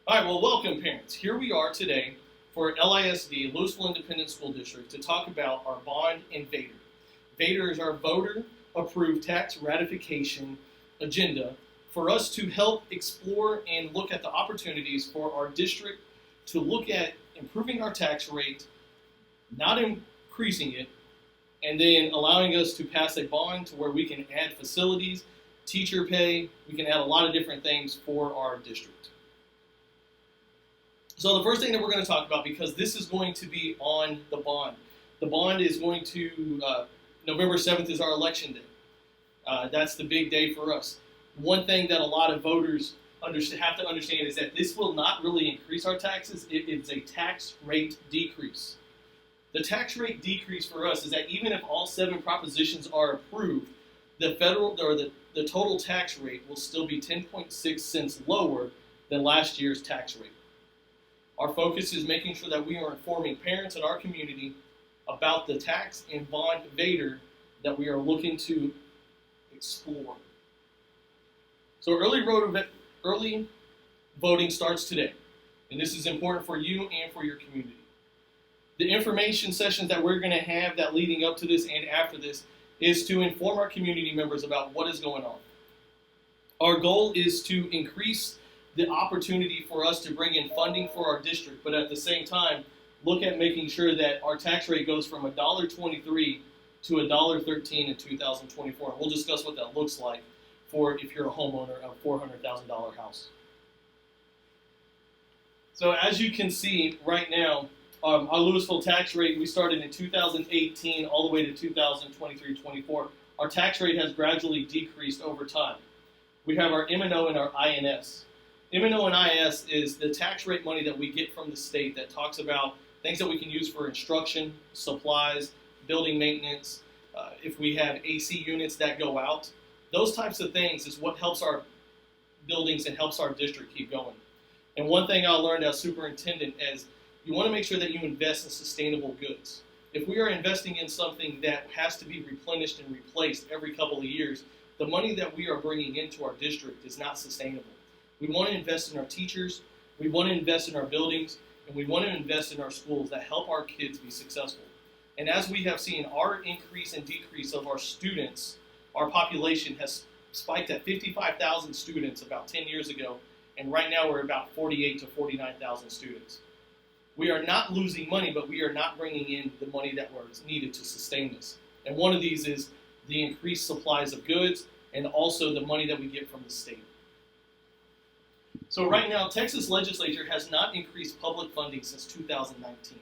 All right, well, welcome, parents. Here we are today for LISD, Louisville Independent School District, to talk about our bond and VADER. VADER is our voter-approved tax ratification agenda for us to help explore and look at the opportunities for our district to look at improving our tax rate, not increasing it, and then allowing us to pass a bond to where we can add facilities, teacher pay, we can add a lot of different things for our district. So the first thing that we're going to talk about, because this is going to be on the bond is going to, November 7th is our election day. That's the big day for us. One thing that a lot of voters have to understand is that this will not really increase our taxes. It's a tax rate decrease. The tax rate decrease for us is that even if all 7 propositions are approved, the total tax rate will still be 10.6 cents lower than last year's tax rate. Our focus is making sure that we are informing parents in our community about the tax and bond VADER that we are looking to explore. So early voting starts today, and this is important for you and for your community. The information sessions that we're going to have that leading up to this and after this is to inform our community members about what is going on. Our goal is to increase the opportunity for us to bring in funding for our district, but at the same time, look at making sure that our tax rate goes from $1.23 to $1.13 in 2024. And we'll discuss what that looks like for if you're a homeowner of a $400,000 house. So as you can see right now, our Louisville tax rate, we started in 2018 all the way to 2023-24. Our tax rate has gradually decreased over time. We have our M&O and our INS. M&O and IS is the tax rate money that we get from the state that talks about things that we can use for instruction, supplies, building maintenance, if we have AC units that go out. Those types of things is what helps our buildings and helps our district keep going. And one thing I learned as superintendent is you want to make sure that you invest in sustainable goods. If we are investing in something that has to be replenished and replaced every couple of years, the money that we are bringing into our district is not sustainable. We want to invest in our teachers, we want to invest in our buildings, and we want to invest in our schools that help our kids be successful. And as we have seen, our increase and decrease of our students, our population has spiked at 55,000 students about 10 years ago, and right now we're about 48 to 49,000 students. We are not losing money, but we are not bringing in the money that was needed to sustain this. And one of these is the increased supplies of goods and also the money that we get from the state. So right now, Texas legislature has not increased public funding since 2019.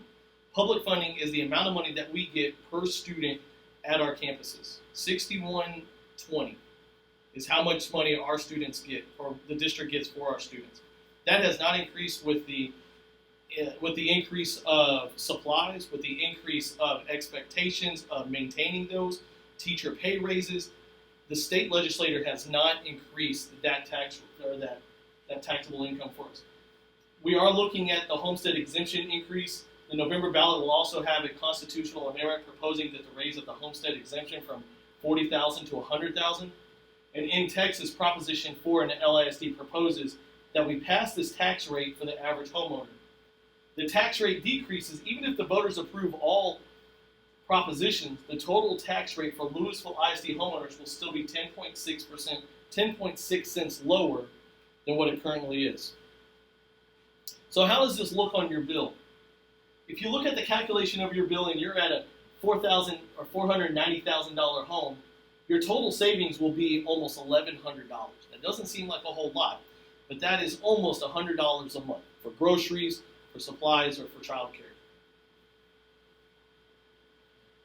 Public funding is the amount of money that we get per student at our campuses. $61.20 is how much money our students get, or the district gets for our students. That has not increased with the increase of supplies, with the increase of expectations of maintaining those, teacher pay raises. The state legislature has not increased that tax or that taxable income for us. We are looking at the homestead exemption increase. The November ballot will also have a constitutional amendment proposing that the raise of the homestead exemption from $40,000 to $100,000. And in Texas, Proposition 4 in the LISD proposes that we pass this tax rate for the average homeowner. The tax rate decreases even if the voters approve all propositions. The total tax rate for Louisville ISD homeowners will still be 10.6%, 10.6 cents lower than what it currently is. So how does this look on your bill? If you look at the calculation of your bill and you're at a $4,000 or $490,000 home, your total savings will be almost $1,100. That doesn't seem like a whole lot, but that is almost $100 a month for groceries, for supplies, or for childcare.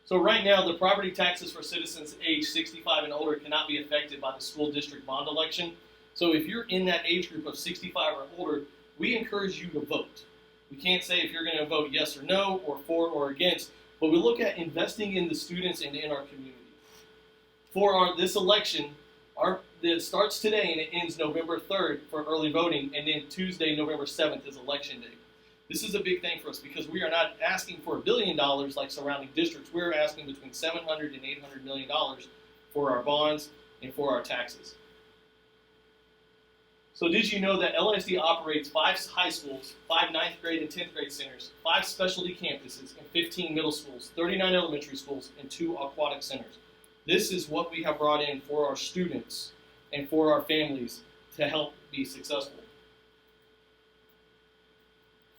So right now, the property taxes for citizens age 65 and older cannot be affected by the school district bond election. So if you're in that age group of 65 or older, we encourage you to vote. We can't say if you're going to vote yes or no, or for or against, but we look at investing in the students and in our community. For this election, it starts today and it ends November 3rd for early voting, and then Tuesday, November 7th is election day. This is a big thing for us because we are not asking for $1 billion like surrounding districts. We're asking between $700 and $800 million for our bonds and for our taxes. So did you know that LASD operates 5 high schools, 5 ninth grade and 10th grade centers, 5 specialty campuses, and 15 middle schools, 39 elementary schools, and 2 aquatic centers? This is what we have brought in for our students and for our families to help be successful.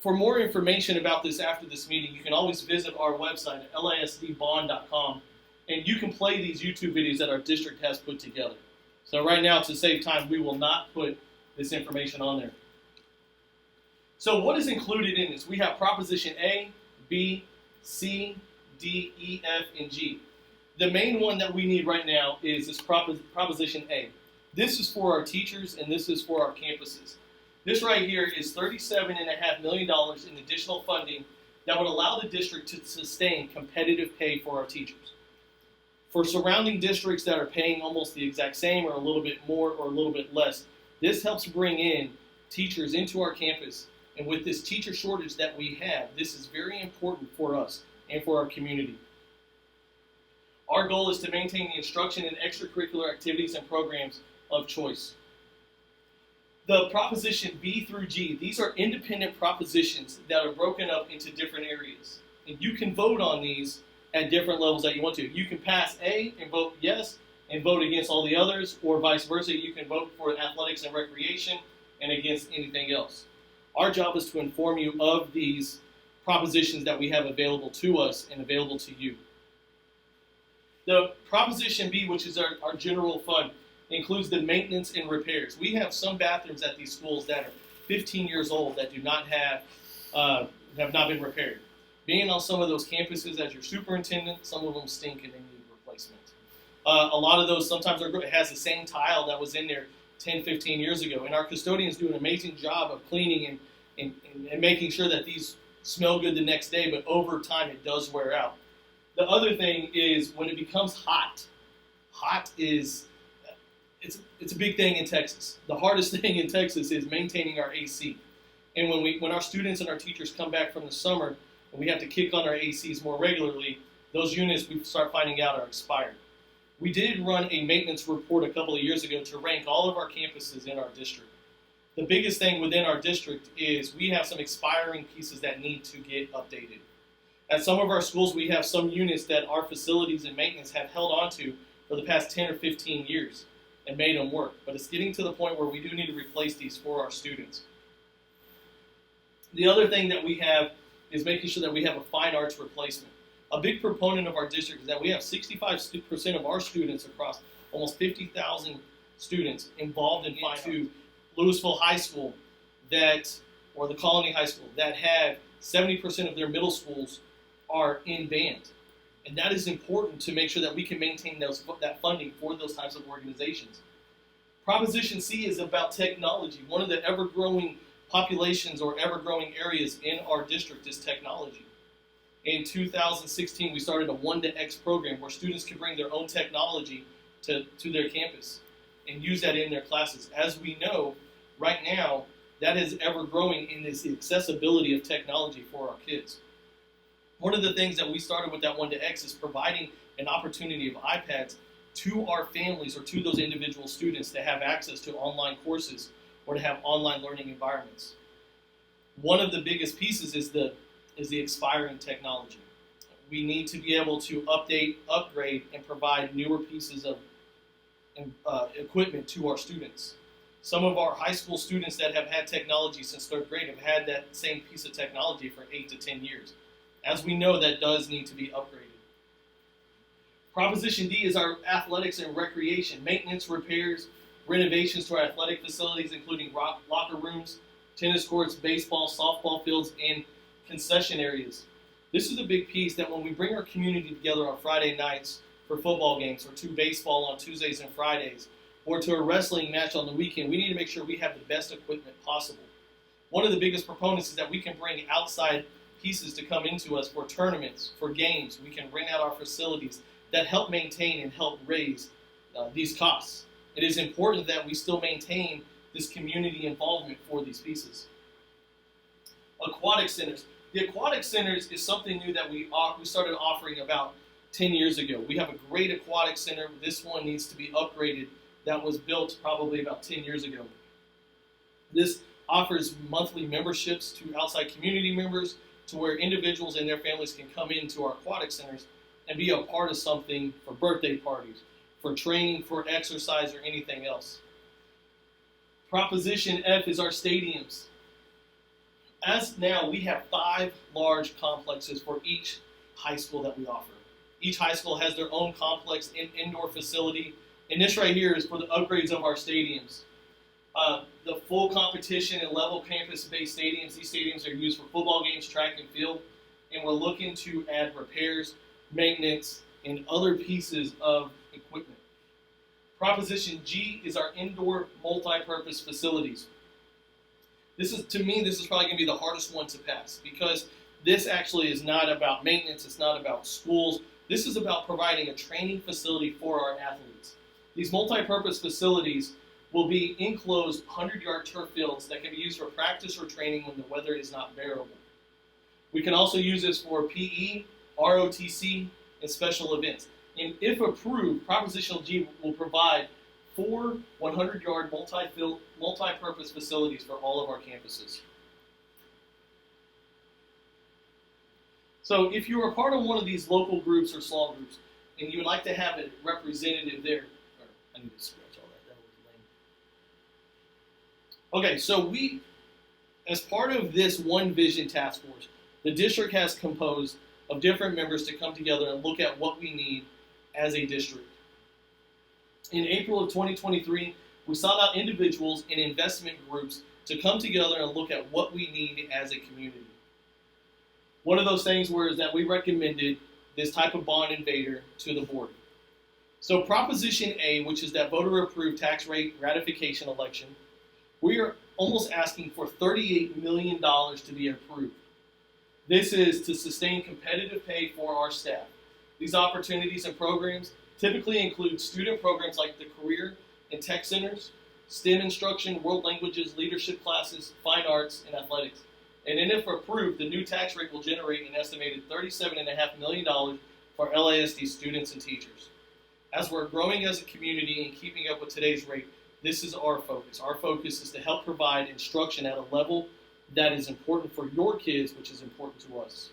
For more information about this after this meeting, you can always visit our website at lasdbond.com, and you can play these YouTube videos that our district has put together. So right now, to save time, we will not put this information on there. So what is included in this? We have Proposition A, B, C, D, E, F, and G. The main one that we need right now is this Proposition A. This is for our teachers, and this is for our campuses. This right here is $37.5 million in additional funding that would allow the district to sustain competitive pay for our teachers. For surrounding districts that are paying almost the exact same or a little bit more or a little bit less, this helps bring in teachers into our campus. And with this teacher shortage that we have, this is very important for us and for our community. Our goal is to maintain the instruction and extracurricular activities and programs of choice. The Proposition B through G, these are independent propositions that are broken up into different areas. And you can vote on these at different levels that you want to. You can pass A and vote yes and vote against all the others, or vice versa. You can vote for athletics and recreation and against anything else. Our job is to inform you of these propositions that we have available to us and available to you. The Proposition B, which is our general fund, includes the maintenance and repairs. We have some bathrooms at these schools that are 15 years old that do not have not been repaired. Being on some of those campuses as your superintendent, some of them stink and they need replacement. A lot of those sometimes it has the same tile that was in there 10, 15 years ago. And our custodians do an amazing job of cleaning and making sure that these smell good the next day, but over time it does wear out. The other thing is when it becomes hot is, it's a big thing in Texas. The hardest thing in Texas is maintaining our AC. And when our students and our teachers come back from the summer and we have to kick on our ACs more regularly, those units we start finding out are expired. We did run a maintenance report a couple of years ago to rank all of our campuses in our district. The biggest thing within our district is we have some expiring pieces that need to get updated. At some of our schools, we have some units that our facilities and maintenance have held onto for the past 10 or 15 years and made them work. But it's getting to the point where we do need to replace these for our students. The other thing that we have is making sure that we have a fine arts replacement. A big proponent of our district is that we have 65% of our students across almost 50,000 students involved in fine arts. Louisville High School or the Colony High School that have 70% of their middle schools are in band. And that is important to make sure that we can maintain that funding for those types of organizations. Proposition C is about technology. One of the ever-growing populations or ever-growing areas in our district is technology. In 2016, we started a 1-to-X program where students can bring their own technology to their campus and use that in their classes. As we know, right now, that is ever-growing in this accessibility of technology for our kids. One of the things that we started with that 1-to-X is providing an opportunity of iPads to our families or to those individual students to have access to online courses or to have online learning environments. One of the biggest pieces is the expiring technology. We need to be able to update, upgrade, and provide newer pieces of equipment to our students. Some of our high school students that have had technology since 3rd grade have had that same piece of technology for 8 to 10 years. As we know, that does need to be upgraded. Proposition D is our athletics and recreation, maintenance, repairs, renovations to our athletic facilities, including locker rooms, tennis courts, baseball, softball fields, and concession areas. This is a big piece that when we bring our community together on Friday nights for football games, or to baseball on Tuesdays and Fridays, or to a wrestling match on the weekend, we need to make sure we have the best equipment possible. One of the biggest proponents is that we can bring outside pieces to come into us for tournaments, for games. We can rent out our facilities that help maintain and help raise these costs. It is important that we still maintain this community involvement for these pieces. Aquatic centers. The aquatic centers is something new that we started offering about 10 years ago. We have a great aquatic center. This one needs to be upgraded. That was built probably about 10 years ago. This offers monthly memberships to outside community members to where individuals and their families can come into our aquatic centers and be a part of something for birthday parties, for training, for exercise, or anything else. Proposition F is our stadiums. As now, we have 5 large complexes for each high school that we offer. Each high school has their own complex indoor facility, and this right here is for the upgrades of our stadiums. The full competition and level campus-based stadiums, these stadiums are used for football games, track and field, and we're looking to add repairs, maintenance, and other pieces of equipment. Proposition G is our indoor multi-purpose facilities. To me, this is probably going to be the hardest one to pass because this actually is not about maintenance, it's not about schools. This is about providing a training facility for our athletes. These multi-purpose facilities will be enclosed 100-yard turf fields that can be used for practice or training when the weather is not bearable. We can also use this for PE, ROTC, and special events. And if approved, Proposition G will provide 4 100-yard multi-purpose facilities for all of our campuses. So if you are part of one of these local groups or small groups, and you would like to have a representative there, I need to scratch all that was lame. Okay, so we, as part of this One Vision task force, the district has composed of different members to come together and look at what we need as a district. In April of 2023, we sought out individuals and investment groups to come together and look at what we need as a community. One of those things is that we recommended this type of bond invader to the board. So Proposition A, which is that voter-approved tax rate ratification election, we are almost asking for $38 million to be approved. This is to sustain competitive pay for our staff. These opportunities and programs typically include student programs like the Career and Tech Centers, STEM instruction, world languages, leadership classes, fine arts, and athletics. And then if approved, the new tax rate will generate an estimated $37.5 million for LASD students and teachers. As we're growing as a community and keeping up with today's rate, this is our focus. Our focus is to help provide instruction at a level that is important for your kids, which is important to us.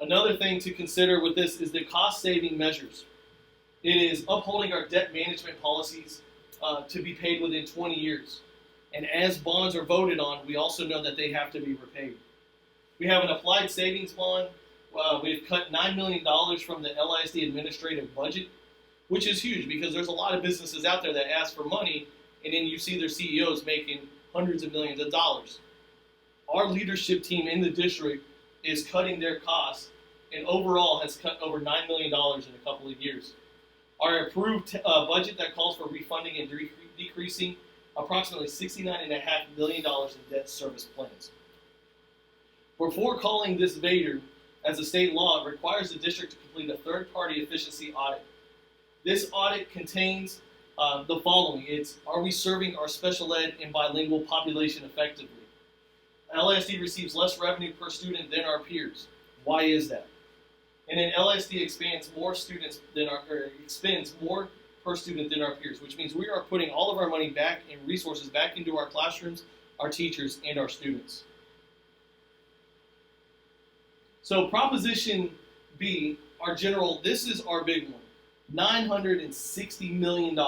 Another thing to consider with this is the cost-saving measures. It is upholding our debt management policies to be paid within 20 years. And as bonds are voted on, we also know that they have to be repaid. We have an applied savings bond. We've cut $9 million from the LISD administrative budget, which is huge because there's a lot of businesses out there that ask for money, and then you see their CEOs making hundreds of millions of dollars. Our leadership team in the district is cutting their costs and overall has cut over $9 million in a couple of years. Our approved budget that calls for refunding and decreasing approximately $69.5 million in debt service plans. Before calling this Vader, as a state law, it requires the district to complete a third-party efficiency audit. This audit contains the following. It's, are we serving our special ed and bilingual population effectively? LASD receives less revenue per student than our peers. Why is that? And then LASD expends more per student than our peers, which means we are putting all of our money back and resources back into our classrooms, our teachers, and our students. So Proposition B, this is our big one, $960 million.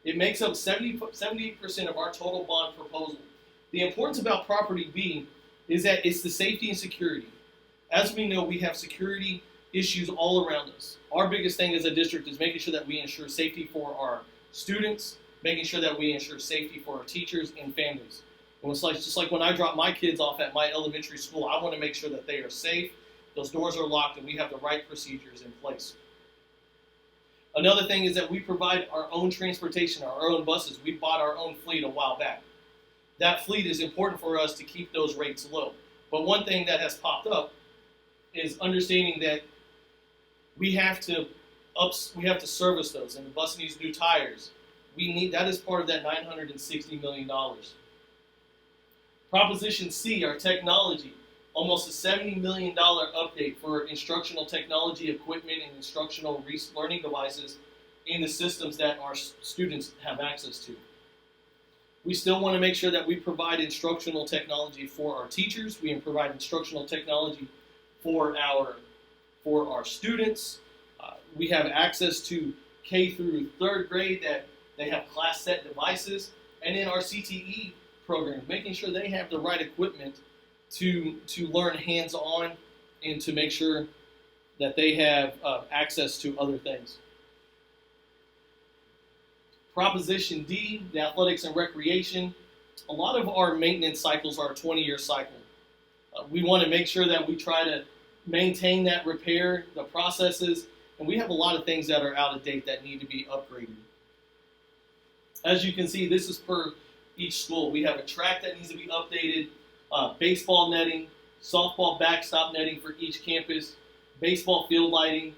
It makes up 78% of our total bond proposal. The importance about Property B is that it's the safety and security. As we know, we have security issues all around us. Our biggest thing as a district is making sure that we ensure safety for our students, making sure that we ensure safety for our teachers and families. And it's like, just like when I drop my kids off at my elementary school, I want to make sure that they are safe, those doors are locked, and we have the right procedures in place. Another thing is that we provide our own transportation, our own buses. We bought our own fleet a while back. That fleet is important for us to keep those rates low. But one thing that has popped up is understanding that we have to service those, and the bus needs new tires. That is part of that $960 million. Proposition C, our technology, almost a $70 million update for instructional technology equipment and instructional learning devices in the systems that our students have access to. We still want to make sure that we provide instructional technology for our teachers. We provide instructional technology for our students. We have access to K through third grade that they have class set devices, and in our CTE programs, making sure they have the right equipment to learn hands-on and to make sure that they have access to other things. Proposition D, the athletics and recreation. A lot of our maintenance cycles are a 20-year cycle. We want to make sure that we try to maintain that repair, the processes, and we have a lot of things that are out of date that need to be upgraded. As you can see, this is per each school. We have a track that needs to be updated, baseball netting, softball backstop netting for each campus, baseball field lighting,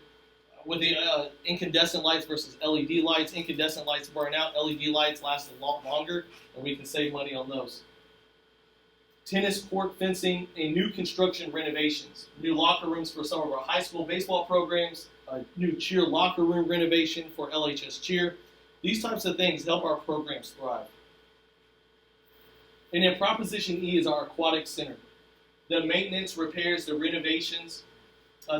with the incandescent lights versus LED lights. Incandescent lights burn out, LED lights last a lot longer, and we can save money on those. Tennis court fencing and new construction renovations. New locker rooms for some of our high school baseball programs, a new cheer locker room renovation for LHS cheer. These types of things help our programs thrive. And then Proposition E is our aquatic center. The maintenance, repairs, the renovations.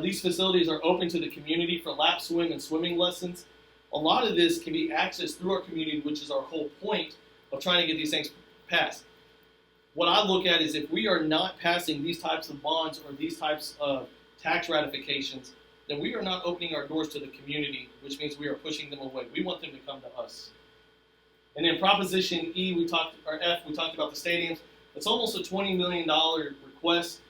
These facilities are open to the community for lap swim and swimming lessons. A lot of this can be accessed through our community, which is our whole point of trying to get these things passed. What I look at is if we are not passing these types of bonds or these types of tax ratifications, then we are not opening our doors to the community, which means we are pushing them away. We want them to come to us. And then Proposition F, we talked about the stadiums. It's almost a $20 million request.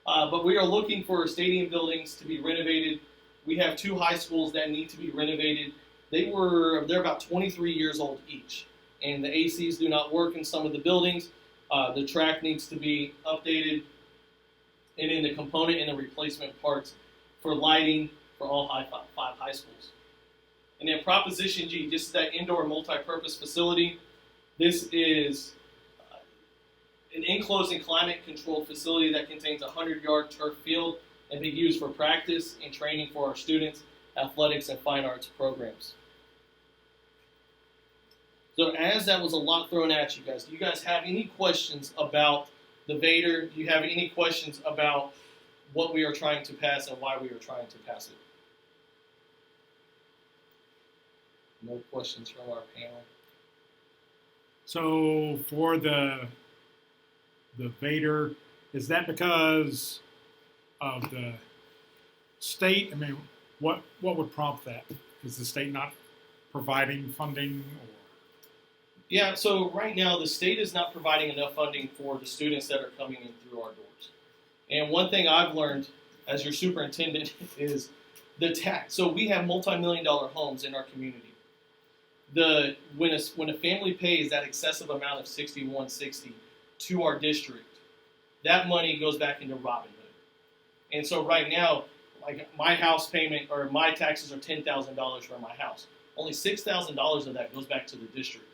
But we are looking for stadium buildings to be renovated. We have 2 high schools that need to be renovated. They're about 23 years old each, and the ACs do not work in some of the buildings. The track needs to be updated, and then the component and the replacement parts for lighting for all 5 high schools. And then Proposition G, this is that indoor multi-purpose facility. This is an enclosed and climate-controlled facility that contains a 100-yard turf field and be used for practice and training for our students, athletics, and fine arts programs. So as that was a lot thrown at you guys, do you guys have any questions about the Vader? Do you have any questions about what we are trying to pass and why we are trying to pass it? No questions from our panel. So for the Vader, is that because of the state? I mean, what would prompt that? Is the state not providing funding? Or? Yeah, so right now the state is not providing enough funding for the students that are coming in through our doors. And one thing I've learned as your superintendent is the tax. So we have multi-million-dollar homes in our community. When a family pays that excessive amount of $61.60 to our district, that money goes back into Robin Hood. And so right now, like my house payment or my taxes are $10,000 for my house. Only $6,000 of that goes back to the district.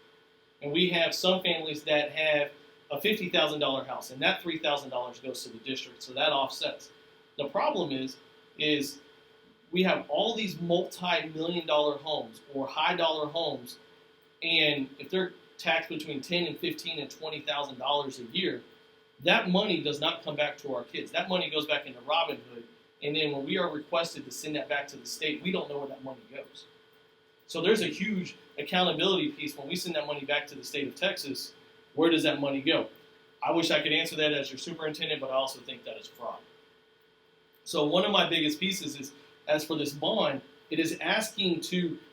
And we have some families that have a $50,000 house, and that $3,000 goes to the district, so that offsets. The problem is we have all these multi-million-dollar homes or high-dollar homes, and if they're taxed between $10,000 and $15,000 and $20,000 a year, that money does not come back to our kids. That money goes back into Robin Hood, and then when we are requested to send that back to the state, we don't know where that money goes. So there's a huge accountability piece when we send that money back to the state of Texas. Where does that money go? I wish I could answer that as your superintendent, but I also think that is fraud. So one of my biggest pieces is, as for this bond, it is asking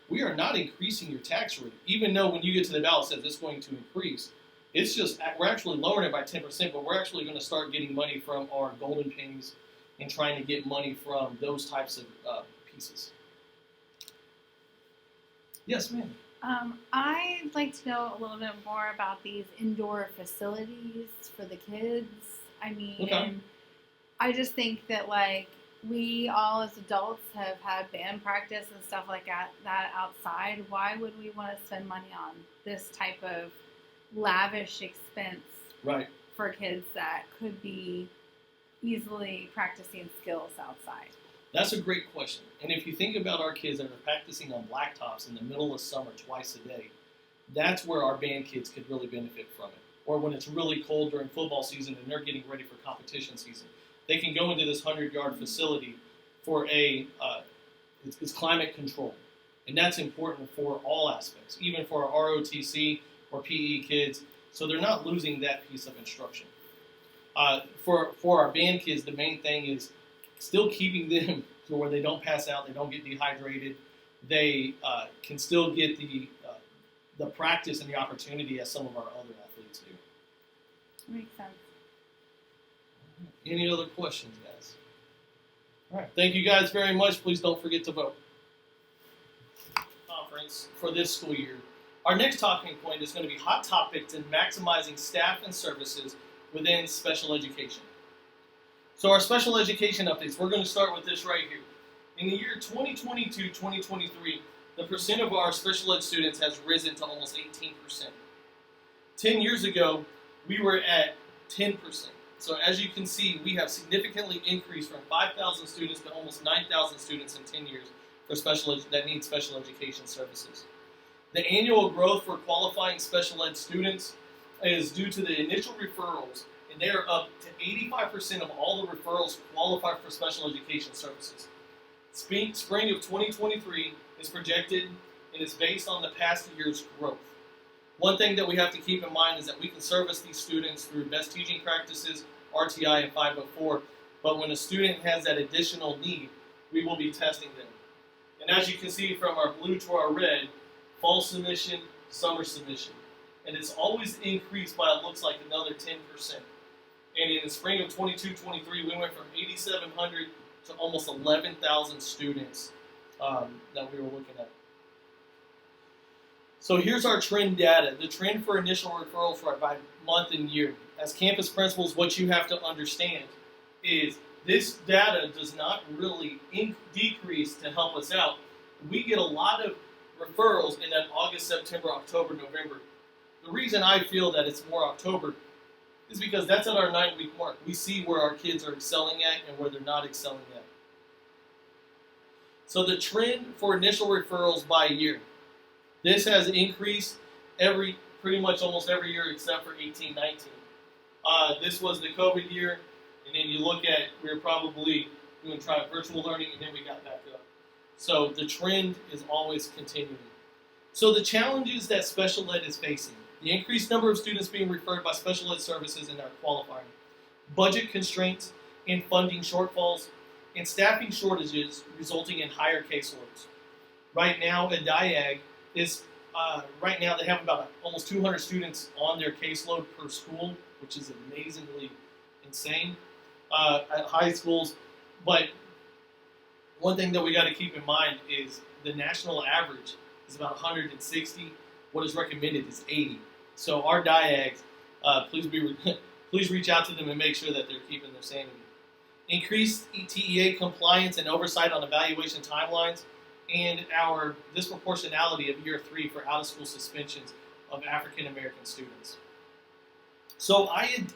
we are not increasing your tax rate, even though when you get to the ballot it says it's going to increase. It's just, we're actually lowering it by 10%, but we're actually going to start getting money from our golden pennies and trying to get money from those types of pieces. Yes, ma'am. I'd like to know a little bit more about these indoor facilities for the kids. I mean, Okay. I just think that, like, we all as adults have had band practice and stuff like that outside. Why would we want to spend money on this type of lavish expense Right. for kids that could be easily practicing skills outside? That's a great question. And if you think about our kids that are practicing on blacktops in the middle of summer twice a day, That's where our band kids could really benefit from it. Or when it's really cold during football season and they're getting ready for competition season, they can go into this 100-yard facility for it's climate control. And that's important for all aspects, even for our ROTC or PE kids, so they're not losing that piece of instruction. For our band kids, the main thing is still keeping them to where they don't pass out, they don't get dehydrated, they can still get the practice and the opportunity as some of our other athletes do. Makes sense. Any other questions, guys? All right. Thank you guys very much. Please don't forget to vote. Conference for this school year. Our next talking point is going to be hot topics in maximizing staff and services within special education. So our special education updates, we're going to start with this right here. In the year 2022-2023, the percent of our special ed students has risen to almost 18%. 10 years ago, we were at 10%. So as you can see, we have significantly increased from 5,000 students to almost 9,000 students in 10 years for that need special education services. The annual growth for qualifying special ed students is due to the initial referrals, and they are up to 85% of all the referrals qualify for special education services. Spring of 2023 is projected and is based on the past year's growth. One thing that we have to keep in mind is that we can service these students through best teaching practices, RTI, and 504, but when a student has that additional need, we will be testing them. And as you can see from our blue to our red, fall submission, summer submission. And it's always increased by, it looks like, another 10%. And in the spring of 22-23, we went from 8,700 to almost 11,000 students that we were looking at. So here's our trend data. The trend for initial referrals by month and year. As campus principals, what you have to understand is this data does not really decrease to help us out. We get a lot of referrals in that August, September, October, November. The reason I feel that it's more October is because that's at our 9-week mark. We see where our kids are excelling at and where they're not excelling at. So the trend for initial referrals by year. This has increased pretty much almost every year except for 18-19. This was the COVID year, and then you look at, we were probably doing virtual learning, and then we got back up. So the trend is always continuing. So the challenges that special ed is facing, the increased number of students being referred by special ed services and are qualifying, budget constraints and funding shortfalls, and staffing shortages resulting in higher caseloads. Right now, a DIAG is, right now they have about almost 200 students on their caseload per school, which is amazingly insane at high schools. But one thing that we got to keep in mind is the national average is about 160. What is recommended is 80. So our DIAGs, please reach out to them and make sure that they're keeping their sanity. Increased TEA compliance and oversight on evaluation timelines, and our disproportionality of year 3 for out-of-school suspensions of African American students. So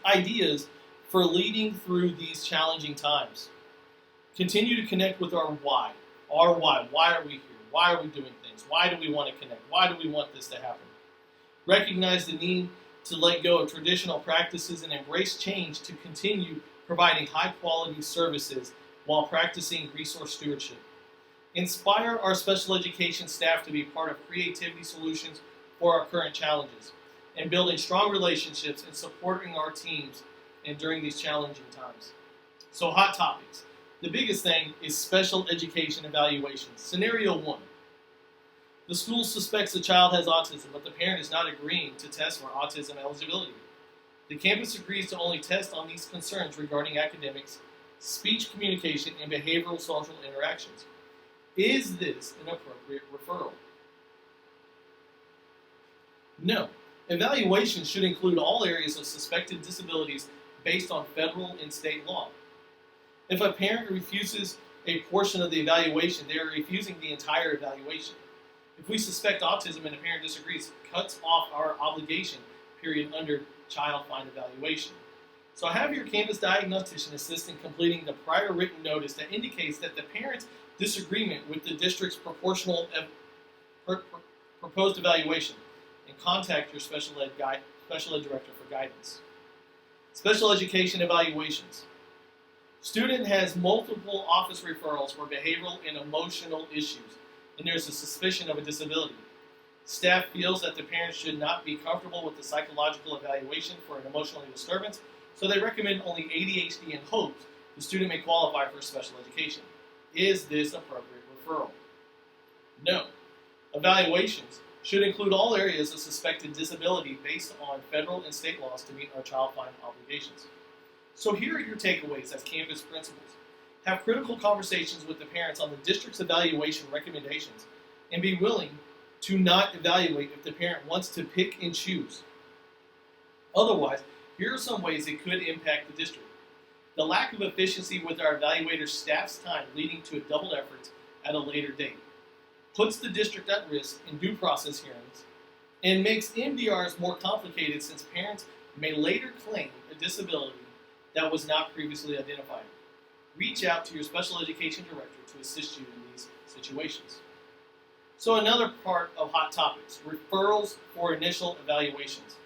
ideas for leading through these challenging times. Continue to connect with our why. Our why. Why are we here? Why are we doing things? Why do we want to connect? Why do we want this to happen? Recognize the need to let go of traditional practices and embrace change to continue providing high-quality services while practicing resource stewardship. Inspire our special education staff to be part of creativity solutions for our current challenges and building strong relationships and supporting our teams and during these challenging times. So hot topics. The biggest thing is special education evaluations. Scenario 1. The school suspects the child has autism, but the parent is not agreeing to test for autism eligibility. The campus agrees to only test on these concerns regarding academics, speech communication, and behavioral social interactions. Is this an appropriate referral? No. Evaluations should include all areas of suspected disabilities based on federal and state law. If a parent refuses a portion of the evaluation, they are refusing the entire evaluation. If we suspect autism and a parent disagrees, it cuts off our obligation period under child find evaluation. So have your campus diagnostician assist in completing the prior written notice that indicates that the parent's disagreement with the district's proposed evaluation and contact your special ed director for guidance. Special education evaluations. Student has multiple office referrals for behavioral and emotional issues, and there's a suspicion of a disability. Staff feels that the parents should not be comfortable with the psychological evaluation for an emotional disturbance, so they recommend only ADHD and hopes the student may qualify for special education. Is this appropriate referral? No. Evaluations should include all areas of suspected disability based on federal and state laws to meet our child find obligations. So here are your takeaways as campus principals. Have critical conversations with the parents on the district's evaluation recommendations and be willing to not evaluate if the parent wants to pick and choose. Otherwise, here are some ways it could impact the district. The lack of efficiency with our evaluators' staff's time leading to doubled efforts at a later date puts the district at risk in due process hearings and makes MDRs more complicated since parents may later claim a disability that was not previously identified. Reach out to your special education director to assist you in these situations. So another part of Hot Topics, referrals for initial evaluations.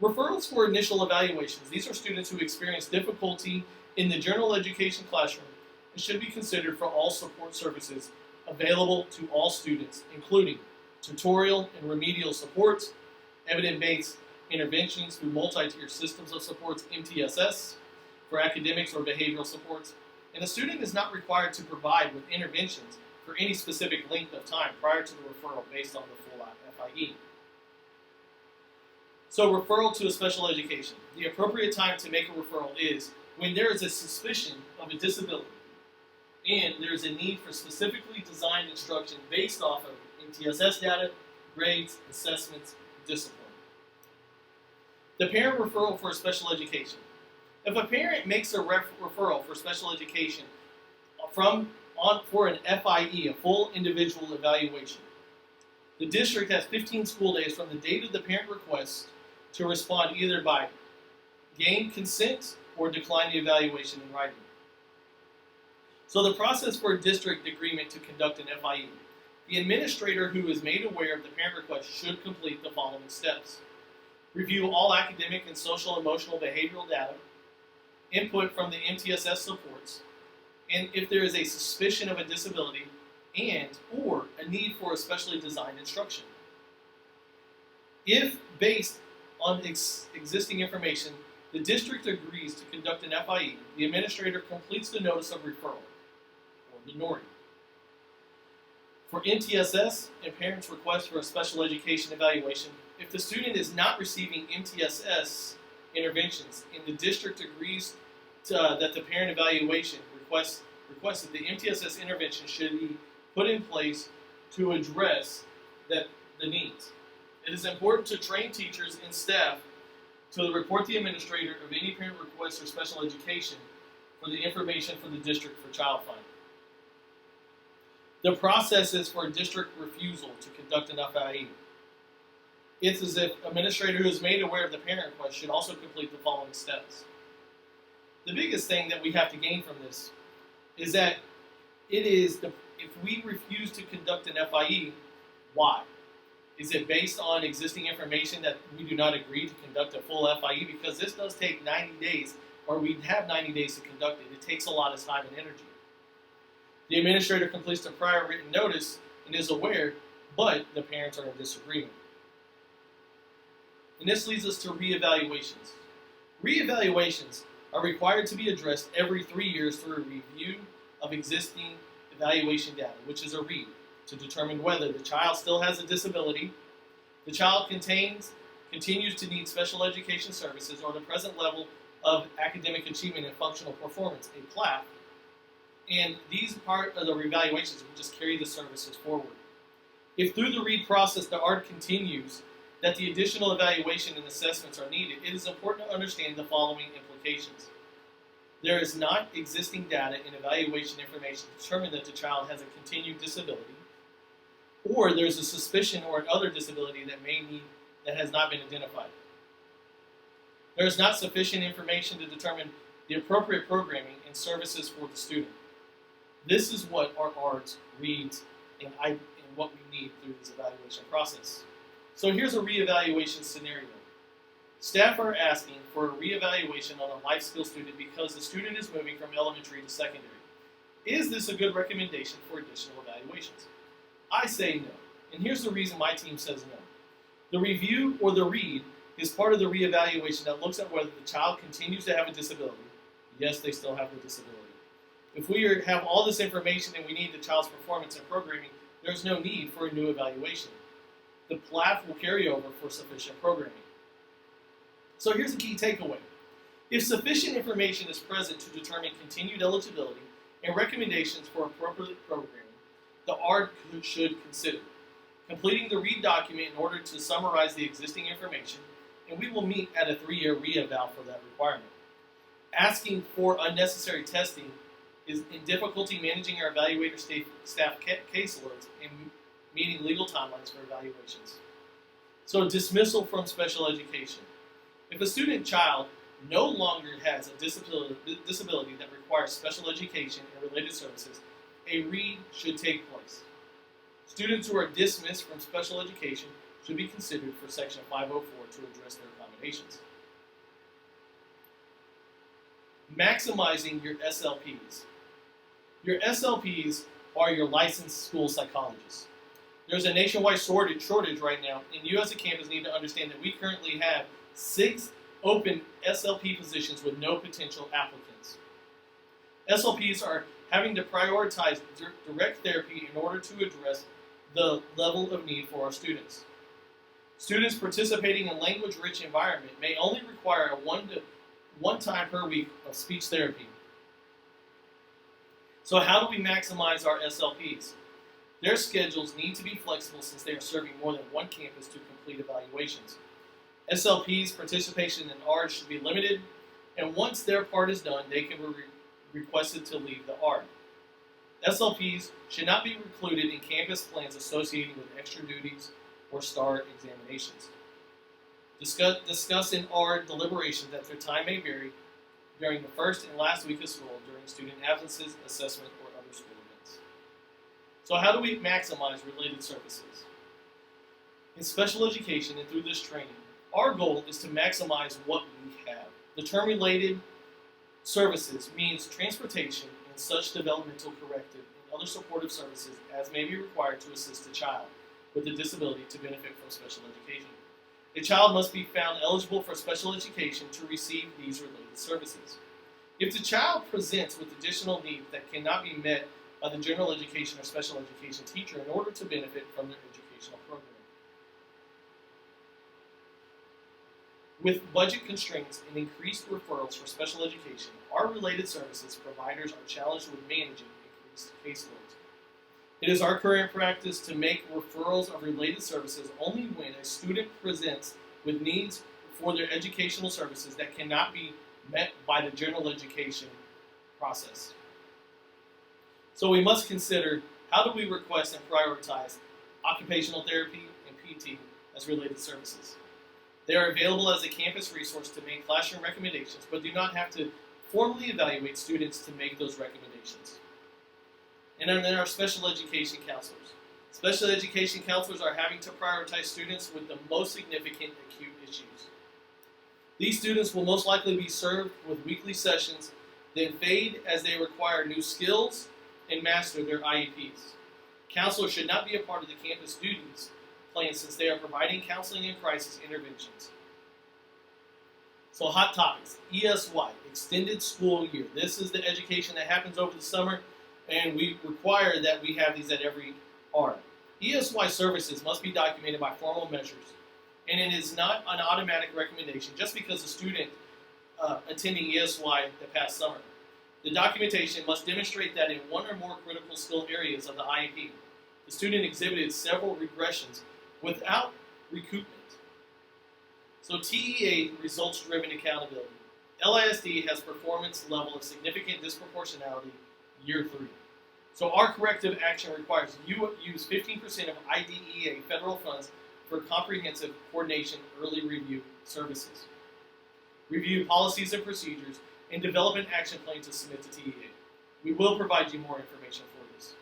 Referrals for initial evaluations. These are students who experience difficulty in the general education classroom and should be considered for all support services available to all students, including tutorial and remedial supports, evidence-based interventions through multi-tier systems of supports, MTSS, for academics or behavioral supports, and the student is not required to provide with interventions for any specific length of time prior to the referral based on the full FIE. So referral to a special education. The appropriate time to make a referral is when there is a suspicion of a disability and there is a need for specifically designed instruction based off of MTSS data, grades, assessments, discipline. The parent referral for special education. If a parent makes a referral for special education for an FIE, a full individual evaluation, the district has 15 school days from the date of the parent request to respond either by gain consent or decline the evaluation in writing. So the process for a district agreement to conduct an FIE. The administrator who is made aware of the parent request should complete the following steps. Review all academic and social emotional behavioral data, input from the MTSS supports, and if there is a suspicion of a disability and or a need for a specially designed instruction. If based on existing information, the district agrees to conduct an FIE, the administrator completes the notice of referral, or the NORI. For MTSS and parents' request for a special education evaluation, if the student is not receiving MTSS interventions and the district agrees that the parent evaluation requested, the MTSS intervention should be put in place to address the needs. It is important to train teachers and staff to report the administrator of any parent request for special education for the information for the district for child find. The process is for a district refusal to conduct an FIE. It's as if administrator who is made aware of the parent request should also complete the following steps. The biggest thing that we have to gain from this is that if we refuse to conduct an FIE, why? Is it based on existing information that we do not agree to conduct a full FIE? Because this does take 90 days, or we have 90 days to conduct it. It takes a lot of time and energy. The administrator completes the prior written notice and is aware, but the parents are in disagreement. And this leads us to reevaluations. Reevaluations are required to be addressed every 3 years through a review of existing evaluation data, which is a READ, to determine whether the child still has a disability, the child continues to need special education services, or the present level of academic achievement and functional performance, a PLAF. And these part of the reevaluations will just carry the services forward. If through the READ process the ARD continues that the additional evaluation and assessments are needed, it is important to understand the following implications. There is not existing data and evaluation information to determine that the child has a continued disability, or there's a suspicion or another disability that has not been identified. There is not sufficient information to determine the appropriate programming and services for the student. This is what our ARDS reads and what we need through this evaluation process. So here's a reevaluation scenario. Staff are asking for a reevaluation on a life skill student because the student is moving from elementary to secondary. Is this a good recommendation for additional evaluations? I say no, and here's the reason my team says no. The review or the read is part of the reevaluation that looks at whether the child continues to have a disability. Yes, they still have the disability. If we have all this information and we need the child's performance and programming, there's no need for a new evaluation. The PLAF will carry over for sufficient programming. So here's a key takeaway. If sufficient information is present to determine continued eligibility and recommendations for appropriate programming, the ARD should consider completing the READ document in order to summarize the existing information, and we will meet at a 3-year re-eval for that requirement. Asking for unnecessary testing is in difficulty managing our evaluator staff caseloads and meeting legal timelines for evaluations. So dismissal from special education. If a student child no longer has a disability that requires special education and related services, a READ should take place. Students who are dismissed from special education should be considered for Section 504 to address their accommodations. Maximizing your SLPs. Your SLPs are your licensed school psychologists. There's a nationwide shortage right now, and you as a campus need to understand that we currently have 6 open SLP positions with no potential applicants. SLPs are having to prioritize direct therapy in order to address the level of need for our students. Students participating in language-rich environment may only require a one time per week of speech therapy. So how do we maximize our SLPs? Their schedules need to be flexible since they are serving more than one campus to complete evaluations. SLPs' participation in ARD should be limited, and once their part is done, they can be requested to leave the ARD. SLPs should not be included in campus plans associated with extra duties or STAR examinations. Discuss in ARD deliberations that their time may vary during the first and last week of school during student absences, assessment, or other school events. So how do we maximize related services? In special education and through this training, our goal is to maximize what we have. The term related services means transportation and such developmental corrective and other supportive services as may be required to assist a child with a disability to benefit from special education. A child must be found eligible for special education to receive these related services. If the child presents with additional needs that cannot be met by the general education or special education teacher in order to benefit from their educational program. With budget constraints and increased referrals for special education, our related services providers are challenged with managing increased caseloads. It is our current practice to make referrals of related services only when a student presents with needs for their educational services that cannot be met by the general education process. So we must consider, how do we request and prioritize occupational therapy and PT as related services? They are available as a campus resource to make classroom recommendations, but do not have to formally evaluate students to make those recommendations. And then our special education counselors. Special education counselors are having to prioritize students with the most significant acute issues. These students will most likely be served with weekly sessions, then fade as they require new skills and master their IEPs. Counselors should not be a part of the campus duties plan since they are providing counseling and crisis interventions. So hot topics, ESY, extended school year. This is the education that happens over the summer, and we require that we have these at every ARD. ESY services must be documented by formal measures, and it is not an automatic recommendation just because a student attending ESY the past summer. The documentation must demonstrate that in one or more critical skill areas of the IEP, the student exhibited several regressions without recoupment. So TEA, results-driven accountability. LISD has performance level of significant disproportionality year 3. So our corrective action requires you use 15% of IDEA federal funds for comprehensive coordination early review services. Review policies and procedures and develop an action plan to submit to TEA. We will provide you more information for this.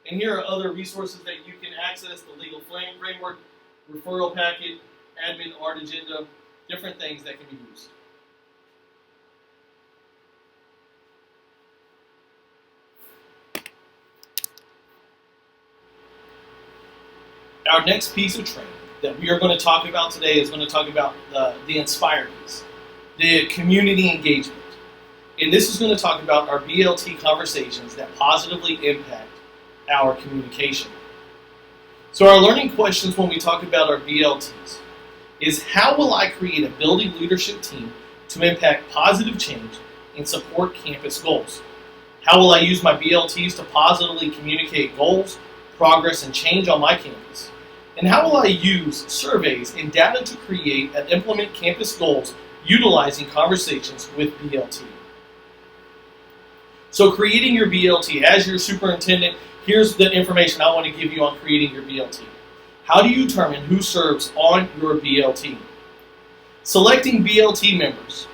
And here are other resources that you can access: the legal framework, referral packet, admin art agenda, different things that can be used. Our next piece of training that we are going to talk about today is going to talk about the Inspire piece, the community engagement. And this is going to talk about our BLT conversations that positively impact our communication. So our learning questions when we talk about our BLTs is, how will I create a building leadership team to impact positive change and support campus goals? How will I use my BLTs to positively communicate goals, progress, and change on my campus? And how will I use surveys and data to create and implement campus goals utilizing conversations with BLT? So creating your BLT, as your superintendent, here's the information I want to give you on creating your BLT. How do you determine who serves on your BLT? Selecting BLT members.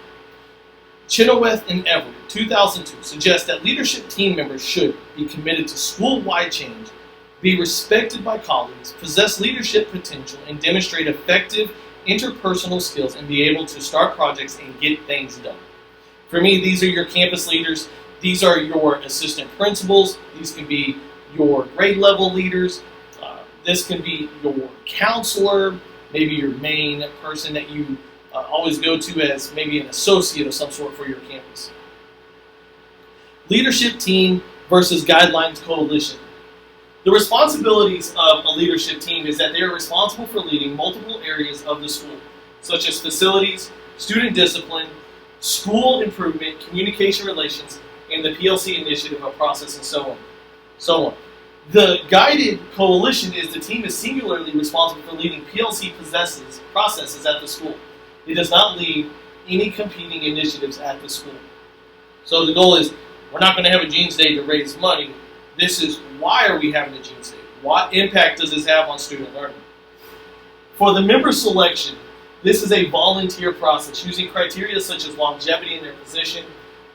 Chenoweth and Everett, 2002, suggests that leadership team members should be committed to school-wide change, be respected by colleagues, possess leadership potential, and demonstrate effective interpersonal skills, and be able to start projects and get things done. For me, these are your campus leaders. These are your assistant principals. These can be your grade level leaders. This can be your counselor, maybe your main person that you always go to as maybe an associate of some sort for your campus. Leadership team versus guidelines coalition. The responsibilities of a leadership team is that they are responsible for leading multiple areas of the school, such as facilities, student discipline, school improvement, communication relations, and the PLC initiative of process, and so on. The guided coalition is the team is singularly responsible for leading PLC processes at the school. It does not lead any competing initiatives at the school. So the goal is, we're not going to have a Jeans Day to raise money. This is, why are we having a Jeans Day? What impact does this have on student learning? For the member selection, this is a volunteer process using criteria such as longevity in their position,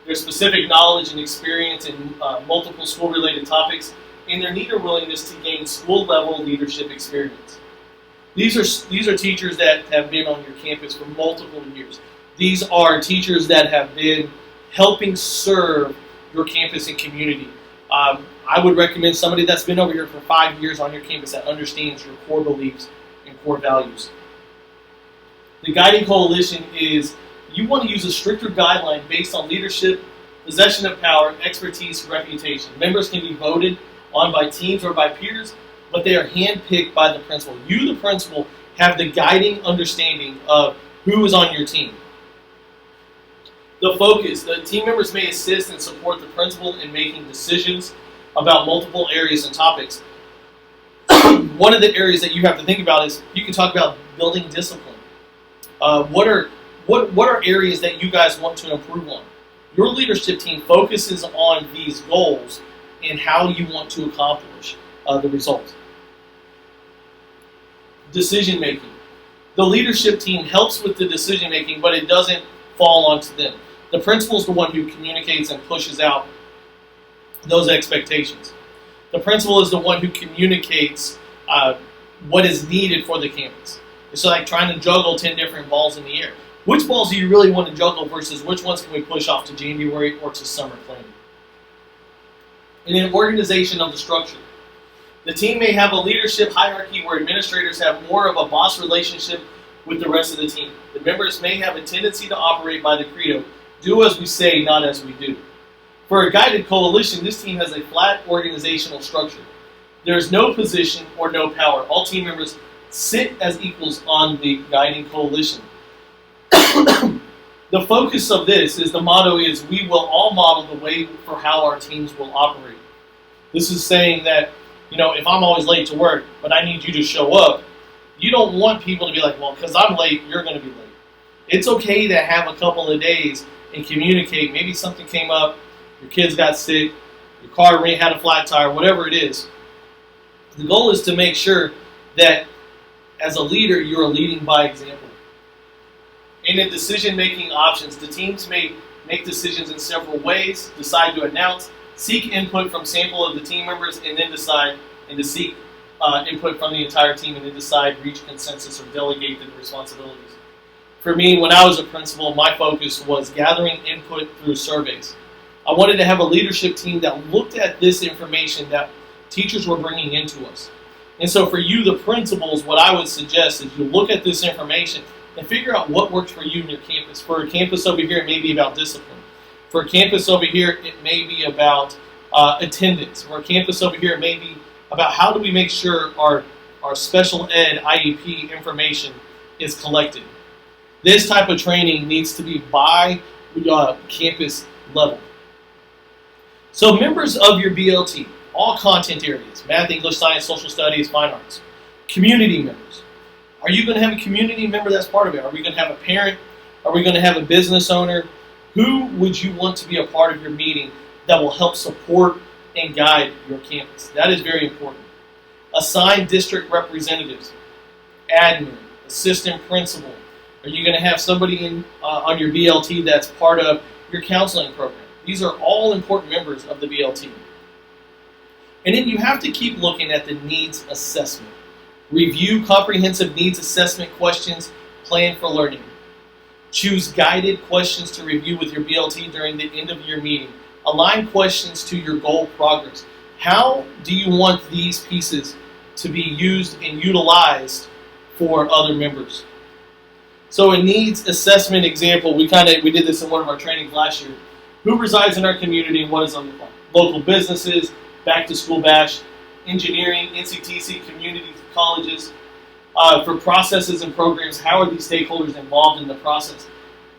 their specific knowledge and experience in multiple school-related topics, and their need or willingness to gain school-level leadership experience. These are teachers that have been on your campus for multiple years. These are teachers that have been helping serve your campus and community. I would recommend somebody that's been over here for 5 years on your campus that understands your core beliefs and core values. The guiding coalition is, you want to use a stricter guideline based on leadership, possession of power, expertise, reputation. Members can be voted on by teams or by peers, but they are handpicked by the principal. You, the principal, have the guiding understanding of who is on your team. The focus. The team members may assist and support the principal in making decisions about multiple areas and topics. One of the areas that you have to think about is, you can talk about building discipline. What are areas that you guys want to improve on? Your leadership team focuses on these goals and how you want to accomplish the result. Decision making. The leadership team helps with the decision making, but it doesn't fall onto them. The principal is the one who communicates and pushes out those expectations. The principal is the one who communicates what is needed for the campus. It's like trying to juggle 10 different balls in the air. Which balls do you really want to juggle versus which ones can we push off to January or to summer planning? And then organization of the structure. The team may have a leadership hierarchy where administrators have more of a boss relationship with the rest of the team. The members may have a tendency to operate by the credo, do as we say, not as we do. For a guided coalition, this team has a flat organizational structure. There is no position or no power. All team members sit as equals on the guiding coalition. The focus of this is, the motto is, we will all model the way for how our teams will operate. This is saying that, if I'm always late to work, but I need you to show up, you don't want people to be like, well, because I'm late, you're going to be late. It's okay to have a couple of days and communicate. Maybe something came up, your kids got sick, your car had a flat tire, whatever it is. The goal is to make sure that as a leader, you're leading by example. And in decision-making options, the teams may make decisions in several ways, decide to announce, seek input from sample of the team members, and then decide and to seek input from the entire team and then decide, reach consensus, or delegate the responsibilities. For me, when I was a principal, my focus was gathering input through surveys. I wanted to have a leadership team that looked at this information that teachers were bringing into us. And so for you, the principals, what I would suggest is you look at this information and figure out what works for you and your campus. For a campus over here, it may be about discipline. For a campus over here, it may be about attendance. For a campus over here, it may be about how do we make sure our special ed IEP information is collected. This type of training needs to be by campus level. So members of your BLT, all content areas, math, English, science, social studies, fine arts. Community members. Are you going to have a community member that's part of it? Are we going to have a parent? Are we going to have a business owner? Who would you want to be a part of your meeting that will help support and guide your campus? That is very important. Assign district representatives, admin, assistant principal. Are you going to have somebody on your BLT that's part of your counseling program? These are all important members of the BLT. And then you have to keep looking at the needs assessment. Review comprehensive needs assessment questions, plan for learning. Choose guided questions to review with your BLT during the end of your meeting. Align questions to your goal progress. How do you want these pieces to be used and utilized for other members? So a needs assessment example, we did this in one of our trainings last year. Who resides in our community and what is on the phone? Local businesses, back to school bash, engineering, NCTC, community colleges. For processes and programs, how are these stakeholders involved in the process?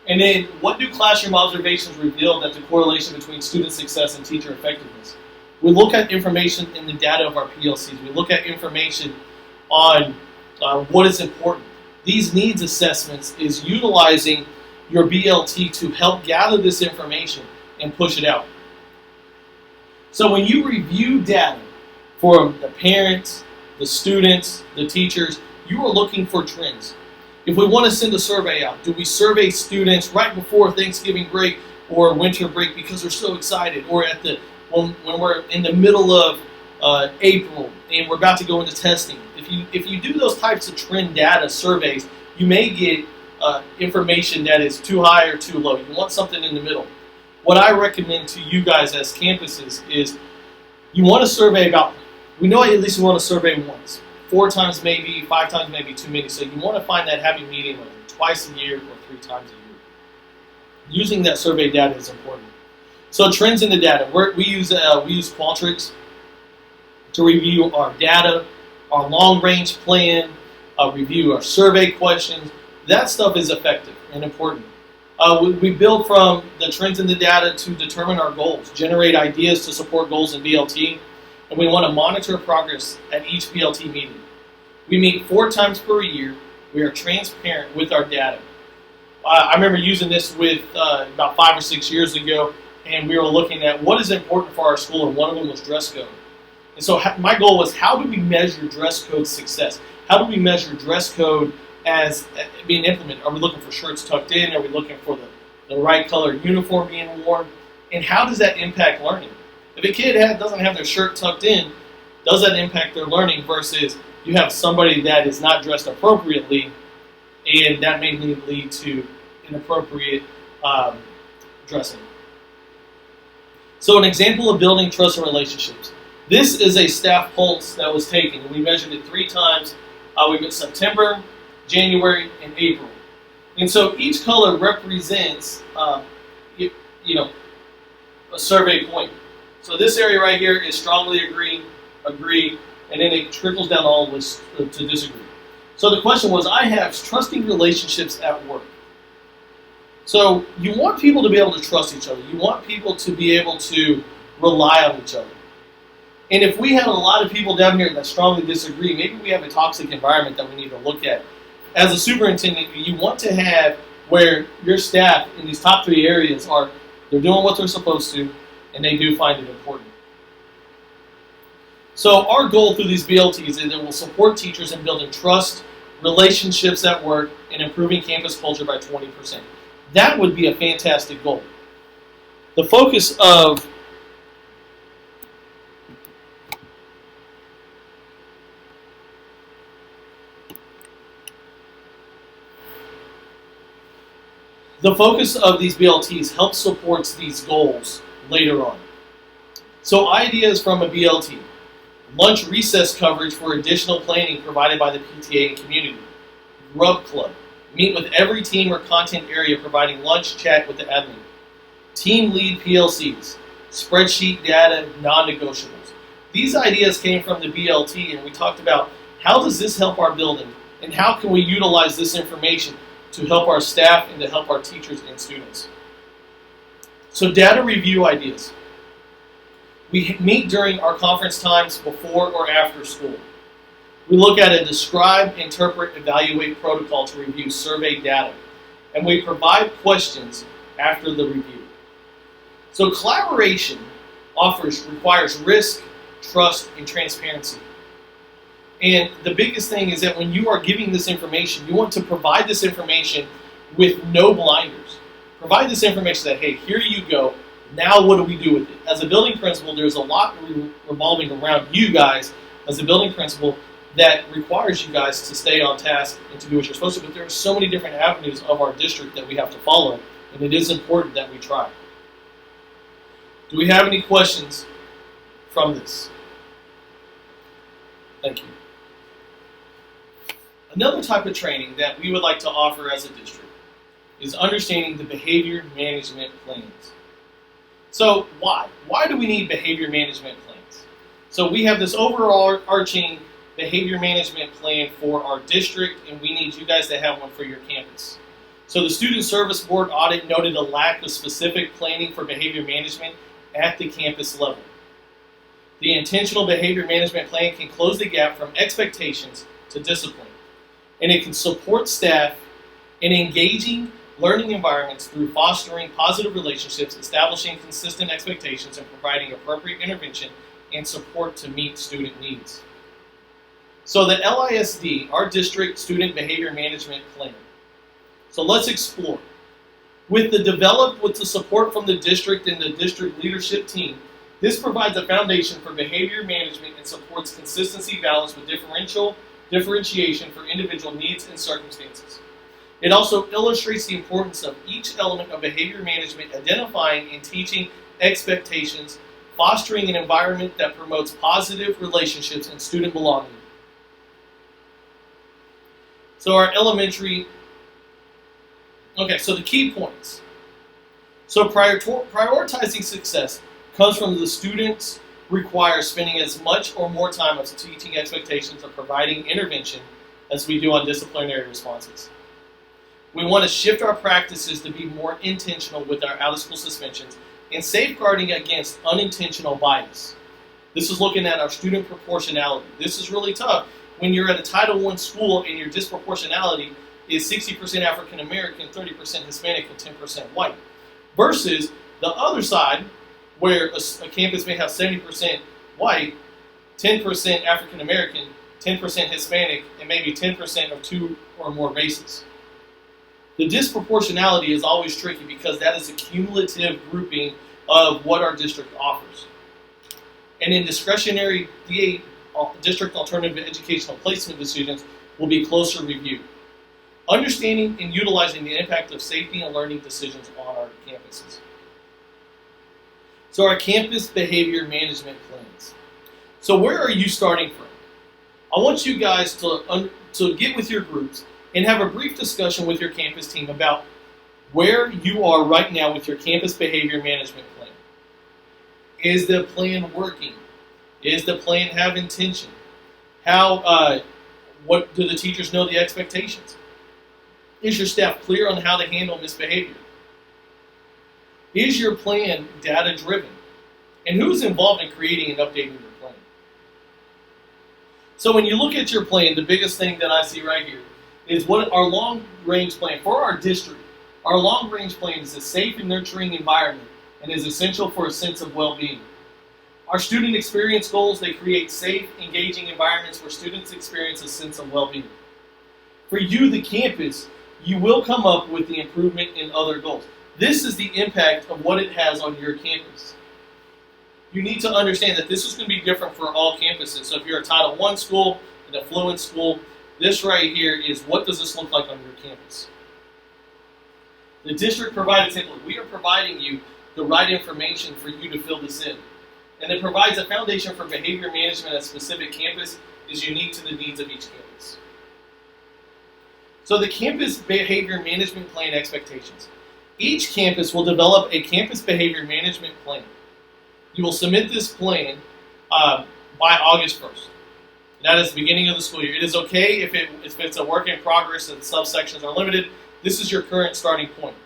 And then what do classroom observations reveal that the correlation between student success and teacher effectiveness? We look at information in the data of our PLCs. We look at information on what is important. These needs assessments is utilizing your BLT to help gather this information and push it out. So when you review data for the parents, the students, the teachers, you are looking for trends. If we want to send a survey out, do we survey students right before Thanksgiving break or winter break because they're so excited, or when we're in the middle of April and we're about to go into testing? If you do those types of trend data surveys, you may get information that is too high or too low. You want something in the middle. What I recommend to you guys as campuses is you want to survey about, we know at least you want to survey once. 4 times maybe, 5 times maybe too many. So you want to find that happy medium of twice a year or 3 times a year. Using that survey data is important. So trends in the data. We use Qualtrics to review our data, our long-range plan, review our survey questions. That stuff is effective and important. We build from the trends in the data to determine our goals, generate ideas to support goals in BLT, and we want to monitor progress at each BLT meeting. We meet 4 times per year. We are transparent with our data. I remember using this with about 5 or 6 years ago, and we were looking at what is important for our school, and one of them was dress code. And so my goal was, how do we measure dress code success? How do we measure dress code as being implemented? Are we looking for shirts tucked in? Are we looking for the right color uniform being worn? And how does that impact learning? If a kid doesn't have their shirt tucked in, does that impact their learning versus you have somebody that is not dressed appropriately, and that may lead to inappropriate dressing? So an example of building trust and relationships. This is a staff pulse that was taken. We measured it 3 times. We got September, January, and April. And so each color represents, a survey point. So this area right here is strongly agree, and then it trickles down all the way to disagree. So the question was, I have trusting relationships at work. So you want people to be able to trust each other. You want people to be able to rely on each other. And if we have a lot of people down here that strongly disagree, maybe we have a toxic environment that we need to look at. As a superintendent, you want to have where your staff in these top 3 areas they're doing what they're supposed to, and they do find it important. So our goal through these BLTs is that it will support teachers in building trust, relationships at work, and improving campus culture by 20%. That would be a fantastic goal. The focus of The focus of these BLTs helps supports these goals later on. So ideas from a BLT. Lunch recess coverage for additional planning provided by the PTA and community. Grub club. Meet with every team or content area providing lunch chat with the admin. Team lead PLCs. Spreadsheet data non-negotiables. These ideas came from the BLT, and we talked about how does this help our building and how can we utilize this information to help our staff and to help our teachers and students. So data review ideas. We meet during our conference times before or after school. We look at a describe, interpret, evaluate protocol to review survey data. And we provide questions after the review. So collaboration requires risk, trust, and transparency. And the biggest thing is that when you are giving this information, you want to provide this information with no blinders. Provide this information that, hey, here you go. Now what do we do with it? As a building principal, there's a lot revolving around you guys as a building principal that requires you guys to stay on task and to do what you're supposed to. But there are so many different avenues of our district that we have to follow, and it is important that we try. Do we have any questions from this? Thank you. Another type of training that we would like to offer as a district is understanding the behavior management plans. So why? Why do we need behavior management plans? So we have this overarching behavior management plan for our district, and we need you guys to have one for your campus. So the Student Service Board audit noted a lack of specific planning for behavior management at the campus level. The intentional behavior management plan can close the gap from expectations to discipline, and it can support staff in engaging learning environments through fostering positive relationships, establishing consistent expectations, and providing appropriate intervention and support to meet student needs. So the LISD, our District Student Behavior Management Plan. So let's explore. With the support from the district and the district leadership team, this provides a foundation for behavior management and supports consistency balance with differentiation for individual needs and circumstances. It also illustrates the importance of each element of behavior management, identifying and teaching expectations, fostering an environment that promotes positive relationships and student belonging. So our elementary, so the key points. So prioritizing success comes from the students require spending as much or more time as teaching expectations or providing intervention as we do on disciplinary responses. We want to shift our practices to be more intentional with our out-of-school suspensions and safeguarding against unintentional bias. This is looking at our student proportionality. This is really tough when you're at a Title I school and your disproportionality is 60% African American, 30% Hispanic, and 10% white. Versus the other side, where a campus may have 70% white, 10% African American, 10% Hispanic, and maybe 10% of two or more races. The disproportionality is always tricky because that is a cumulative grouping of what our district offers. And in discretionary DA, district alternative educational placement decisions will be closer reviewed. Understanding and utilizing the impact of safety and learning decisions on our campuses. So our campus behavior management plans. So where are you starting from? I want you guys to get with your groups and have a brief discussion with your campus team about where you are right now with your campus behavior management plan. Is the plan working? Is the plan have intention? What do the teachers know the expectations? Is your staff clear on how to handle misbehavior? Is your plan data driven? And who's involved in creating and updating your plan? So when you look at your plan, the biggest thing that I see right here is what our long-range plan for our district. Our long-range plan is a safe and nurturing environment and is essential for a sense of well-being. Our student experience goals, they create safe, engaging environments where students experience a sense of well-being. For you, the campus, you will come up with the improvement in other goals. This is the impact of what it has on your campus. You need to understand that this is going to be different for all campuses. So if you're a Title I school, an affluent school, this right here is what does this look like on your campus. The district provided template. We are providing you the right information for you to fill this in. And it provides a foundation for behavior management at a specific campus is unique to the needs of each campus. So the campus behavior management plan expectations. Each campus will develop a campus behavior management plan. You will submit this plan by August 1st. That is the beginning of the school year. It is okay if it's a work in progress and subsections are limited. This is your current starting point.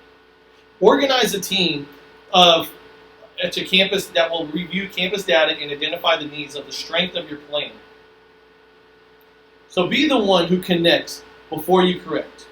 Organize a team at your campus that will review campus data and identify the needs of the strength of your plan. So be the one who connects before you correct.